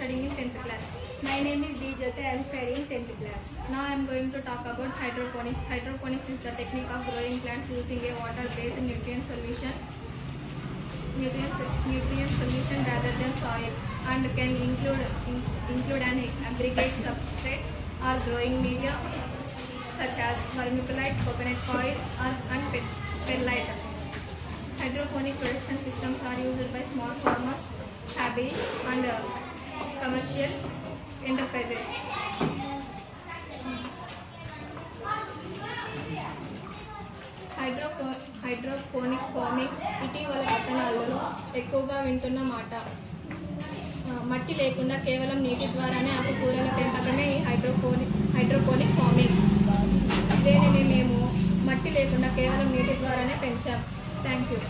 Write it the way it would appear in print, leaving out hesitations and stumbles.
studying in 10th class. My name is D. Jyoti. I am studying 10th class. Now I am going to talk about hydroponics. Hydroponics is the technique of growing plants using a water-based nutrient solution rather than soil, and can include an aggregate substrate or growing media such as vermiculite, coconut coir, and perlite. Hydroponic production systems are used by small farmers, established and commercial enterprises. Hydroponic farming ఇటీవల పట్టణాలలో ఎక్కువగా వింటున్న మాట. మట్టి లేకుండా కేవలం నీటి ద్వారానే ఆకుకూరల పెంపకమే ఈ హైడ్రోపోనిక్ ఫార్మింగ్. దీనిని మేము మట్టి లేకుండా కేవలం నీటి ద్వారానే పెంచాం. Thank you.